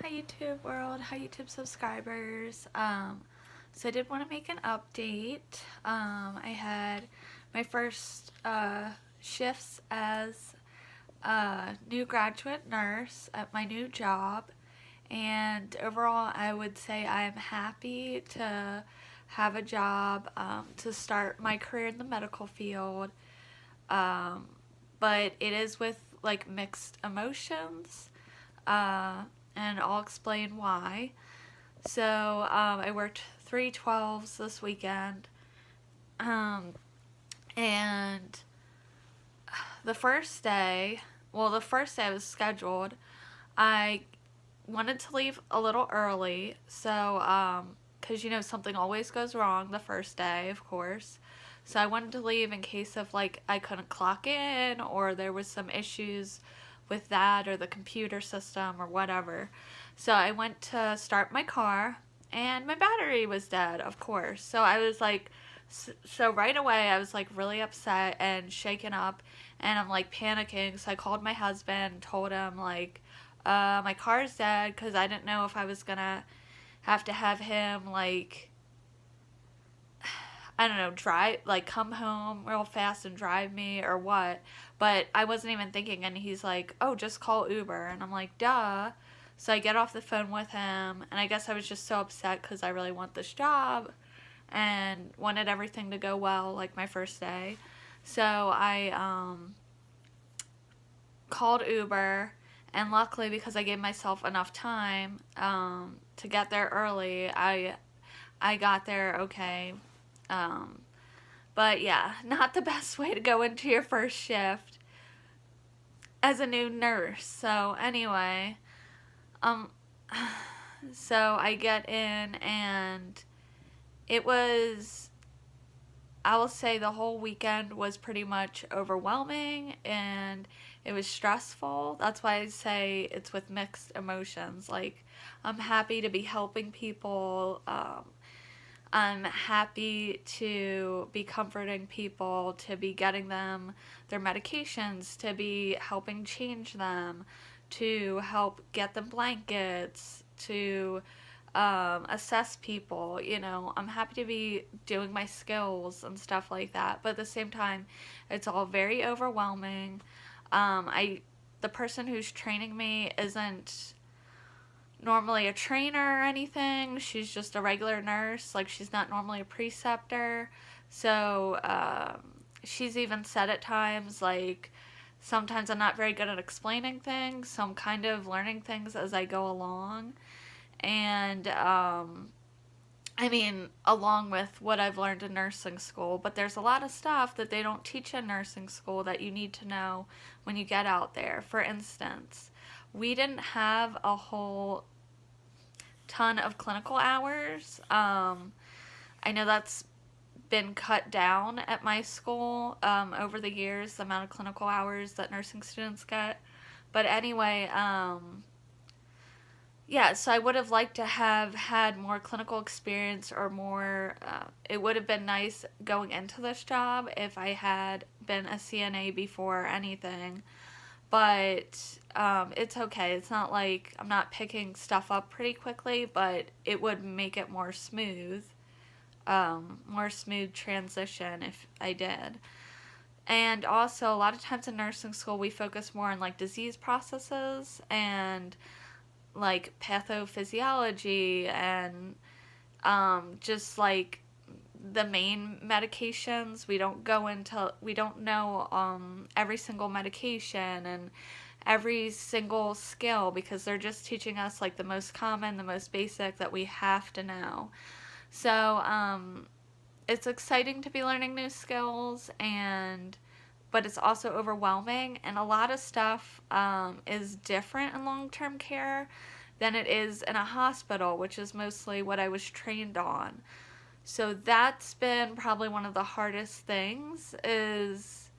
Hi YouTube world, hi YouTube subscribers. So I did want to make an update. I had my first shifts as a new graduate nurse at my new job, and overall I would say I'm happy to have a job, to start my career in the medical field. Um, but it is with like mixed emotions. Uh, and I'll explain why. So I worked 3 12s this weekend, um, and the first day I was scheduled, I wanted to leave a little early, so because something always goes wrong the first day, of course. So I wanted to leave in case of like I couldn't clock in or there was some issues with that or the computer system or whatever. So I went to start my car and my battery was dead, of course. So I was like, so right away I was like really upset and shaken up, and I'm like panicking. So I called my husband, told him like, my car's dead, because I didn't know if I was gonna have to have him like, I don't know, drive, like come home real fast and drive me or what. But I wasn't even thinking, and he's like, oh, just call Uber. And I'm like, duh. So I get off the phone with him, and I guess I was just so upset because I really want this job and wanted everything to go well, like my first day. So I called Uber, and luckily, because I gave myself enough time to get there early, I got there okay. Um, but yeah, not the best way to go into your first shift as a new nurse. So anyway, um, so I get in, and it was, I will say the whole weekend was pretty much overwhelming and it was stressful. That's why I say it's with mixed emotions. Like, I'm happy to be helping people. I'm happy to be comforting people, to be getting them their medications, to be helping change them, to help get them blankets, to assess people. I'm happy to be doing my skills and stuff like that. But at the same time, it's all very overwhelming. The person who's training me isn't normally a trainer or anything. She's just a regular nurse. Like, she's not normally a preceptor. So she's even said at times, like, sometimes I'm not very good at explaining things, so I'm kind of learning things as I go along. And I mean, along with what I've learned in nursing school, but there's a lot of stuff that they don't teach in nursing school that you need to know when you get out there. For instance, we didn't have a whole ton of clinical hours. I know that's been cut down at my school over the years, the amount of clinical hours that nursing students get. But anyway, yeah, so I would have liked to have had more clinical experience or more. It would have been nice going into this job if I had been a CNA before or anything. But it's okay. It's not like I'm not picking stuff up pretty quickly, but it would make it more smooth transition if I did. And also, a lot of times in nursing school, we focus more on like disease processes and like pathophysiology and just like the main medications. We don't know every single medication and every single skill, because they're just teaching us like the most common, the most basic that we have to know. So it's exciting to be learning new skills, and but it's also overwhelming, and a lot of stuff is different in long-term care than it is in a hospital, which is mostly what I was trained on. So that's been probably one of the hardest things, is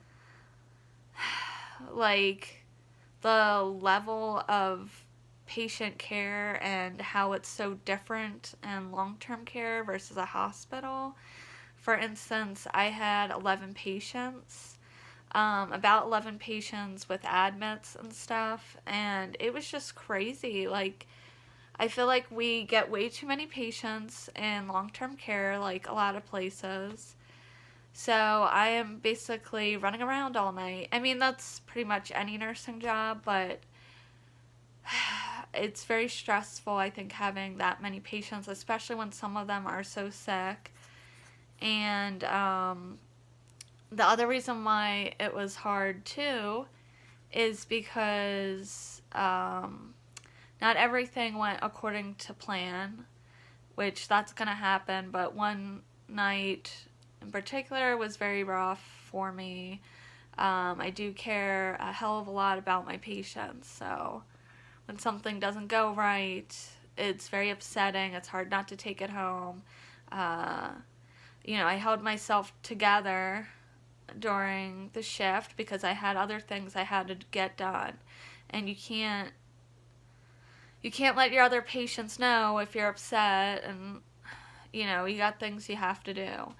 like the level of patient care and how it's so different in long-term care versus a hospital. For instance, I had 11 patients, about 11 patients with admits and stuff, and it was just crazy. Like, I feel like we get way too many patients in long-term care, like a lot of places. So I am basically running around all night. I mean, that's pretty much any nursing job, but it's very stressful, I think, having that many patients, especially when some of them are so sick. And the other reason why it was hard too is because not everything went according to plan, which that's going to happen, but one night in particular was very rough for me. I do care a hell of a lot about my patients, so when something doesn't go right, it's very upsetting. It's hard not to take it home. Uh, I held myself together during the shift because I had other things I had to get done. And you can't let your other patients know if you're upset, and you got things you have to do.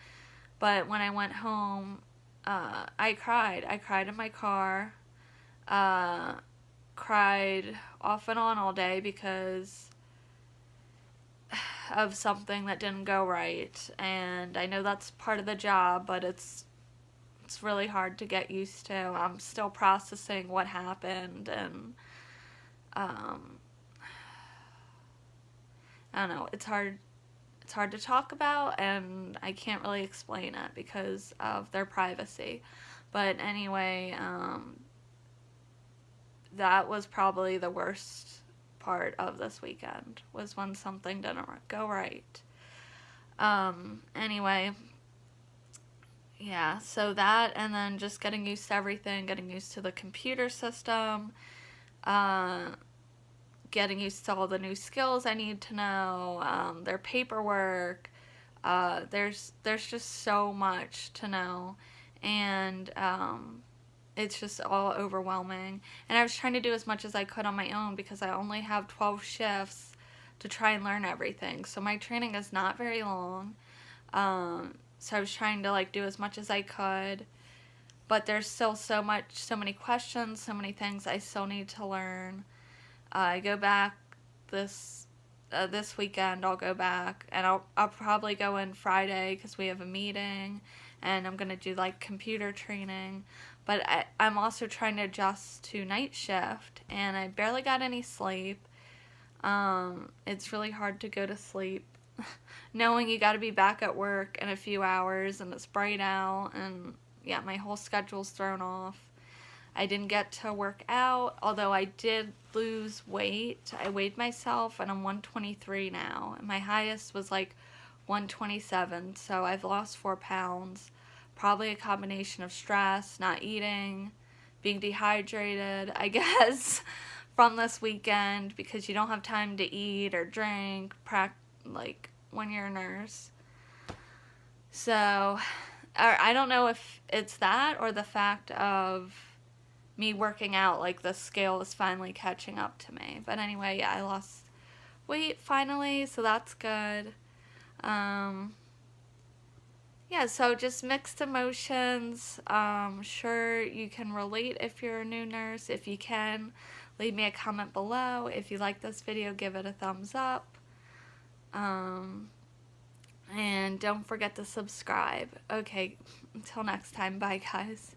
But when I went home, I cried. I cried in my car. Cried off and on all day because of something that didn't go right. And I know that's part of the job, but it's really hard to get used to. I'm still processing what happened, and um, I don't know. It's hard to talk about, and I can't really explain it because of their privacy. But anyway, that was probably the worst part of this weekend, was when something didn't go right. Anyway, yeah, so that, and then just getting used to everything, getting used to the computer system, uh, getting used to all the new skills I need to know, their paperwork. There's just so much to know, and it's just all overwhelming. And I was trying to do as much as I could on my own because I only have 12 shifts to try and learn everything. So my training is not very long. So I was trying to do as much as I could, but there's still so many questions, so many things I still need to learn. I go back this weekend. I'll go back, and I'll probably go in Friday because we have a meeting, and I'm gonna do computer training. But I'm also trying to adjust to night shift, and I barely got any sleep. It's really hard to go to sleep knowing you got to be back at work in a few hours, and it's bright out, and yeah, my whole schedule's thrown off. I didn't get to work out, although I did lose weight. I weighed myself, and I'm 123 now, and my highest was 127, so I've lost 4 pounds. Probably a combination of stress, not eating, being dehydrated, I guess, from this weekend, because you don't have time to eat or drink, when you're a nurse. So, I don't know if it's that or the fact of me working out, the scale is finally catching up to me. But anyway, yeah, I lost weight finally, so that's good. Yeah, so just mixed emotions. Sure, you can relate if you're a new nurse. If you can, leave me a comment below. If you like this video, give it a thumbs up. And don't forget to subscribe. Okay, until next time, bye guys.